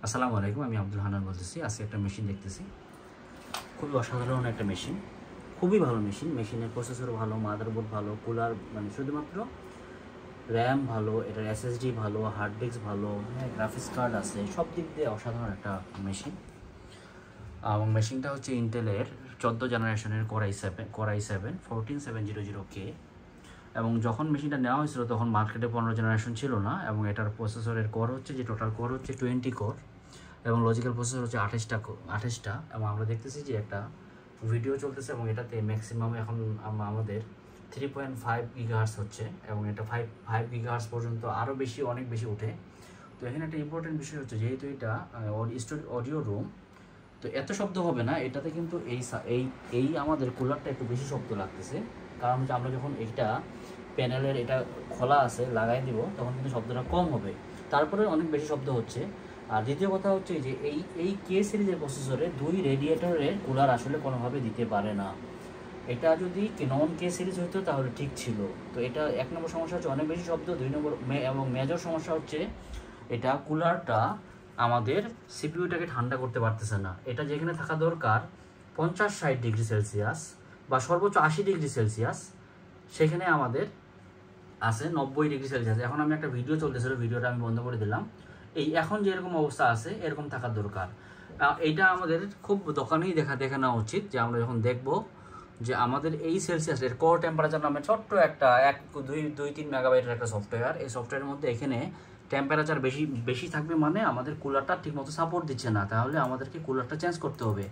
আসসালামু আলাইকুম, আমি আব্দুল হান্নান বলতেছি। আজকে একটা মেশিন দেখতেছি, খুবই অসাধারণ একটা মেশিন, খুবই ভালো মেশিন। মেশিনের প্রসেসরও ভালো, মাদারবোর্ড ভালো, কুলার মানে শুধুমাত্র র্যাম ভালো, এটার এসএসডি ভালো, হার্ড ডিস্ক ভালো, হ্যাঁ গ্রাফিক্স কার্ড আছে, সব দিক দিয়ে অসাধারণ একটা মেশিন। এবং মেশিনটা হচ্ছে ইন্টেলের 14 জেনারেশনের কোরাই সেভেন 14700K। এবং যখন মেশিনটা নেওয়া হয়েছিল তখন মার্কেটে 15 জেনারেশন ছিল না, এবং এটার প্রসেসরের কোর হচ্ছে যে টোটাল কোর হচ্ছে 20 কোর, এবং লজিক্যাল প্রসেসর হচ্ছে 28টা। এবং আমরা দেখতেছি যে একটা ভিডিও চলতেছে এবং এটাতে ম্যাক্সিমাম এখন আমাদের 3.5 গিগাহার্টজ হচ্ছে, এবং এটা 5 গিগাহার্টজ পর্যন্ত আরও বেশি, অনেক বেশি ওঠে। তো এখানে একটা ইম্পর্টেন্ট বিষয় হচ্ছে, যেহেতু এটা অডিও রুম, তো এত শব্দ হবে না এটাতে, কিন্তু এই আমাদের কুলারটা একটু বেশি শব্দ লাগতেছে। কারণ হচ্ছে আমরা যখন এইটা প্যানেলের এটা খোলা আছে লাগাই দিব তখন কিন্তু শব্দটা কম হবে, তারপরে অনেক বেশি শব্দ হচ্ছে। আর দ্বিতীয় কথা হচ্ছে যে এই কে সিরিজের প্রসেসরে 2 রেডিয়েটরের কুলার আসলে কোনোভাবে দিতে পারে না। এটা যদি নন কে সিরিজ হতো তাহলে ঠিক ছিল। তো এটা 1 নম্বর সমস্যা হচ্ছে অনেক বেশি শব্দ, 2 নম্বর এবং মেজর সমস্যা হচ্ছে এটা কুলারটা আমাদের সিপিইউটাকে ঠান্ডা করতে পারতেছে না। এটা যেখানে থাকা দরকার 50-60 ডিগ্রি সেলসিয়াস বা সর্বোচ্চ 80 ডিগ্রি সেলসিয়াস, সেখানে আমাদের আছে 90 ডিগ্রি সেলসিয়াস। এখন আমি একটা ভিডিও চলতেছিল, ভিডিওটা আমি বন্ধ করে দিলাম। এখন যেরকম অবস্থা আছে এরকম থাকার দরকার। এইটা আমাদের খুব দোকানেই দেখে নেওয়া উচিত, যে আমরা যখন দেখব যে আমাদের এই সেলসিয়াসের কোর টেম্পারেচার নামে ছোট্ট একটা 2-3 মেগাবাইটের একটা সফটওয়্যার, এই সফটওয়্যারের মধ্যে এখানে টেম্পারেচার বেশি থাকবে মানে আমাদের কুলারটা ঠিকমতো সাপোর্ট দিচ্ছে না, তাহলে আমাদেরকে কুলারটা চেঞ্জ করতে হবে।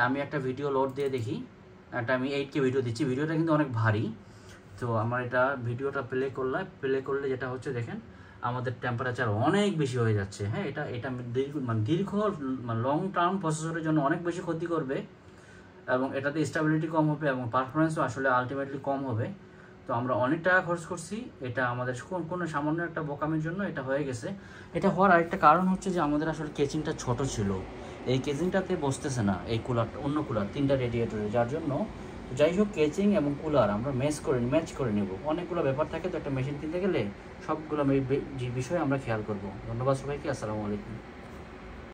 আমি একটা ভিডিও লোড দিয়ে দেখি, আমি 8K ভিডিও দিচ্ছি, ভিডিওটা কিন্তু অনেক ভারী। তো আমার এটা ভিডিওটা প্লে করলে যেটা হচ্ছে দেখেন, আমাদের টেম্পারেচার অনেক বেশি হয়ে যাচ্ছে। হ্যাঁ, এটা দীর্ঘ লং টার্ম প্রসেসরের জন্য অনেক বেশি ক্ষতি করবে, এবং এটাতে স্টেবিলিটি কম হবে এবং পারফরমেন্সও আসলে আলটিমেটলি কম হবে। তো আমরা অনেক টাকা খরচ করছি, এটা আমাদের কোনো সামান্য একটা বোকামির জন্য এটা হয়ে গেছে। এটা হওয়ার আরেকটা কারণ হচ্ছে যে আমাদের আসলে কেচিংটা ছোট ছিল, এই কেচিংটাতে বসতেছে না এই কুলারটা, অন্য কুলার 3টা রেডিয়েটরে, যার জন্য যাই হোক কেচিং এবং কুলার আমরা ম্যাচ করে নেব। অনেকগুলো ব্যাপার থাকে, তো একটা মেশিন কিনতে গেলে সবগুলো বিষয়ে আমরা খেয়াল করব। ধন্যবাদ সবাইকে, আসসালামু আলাইকুম।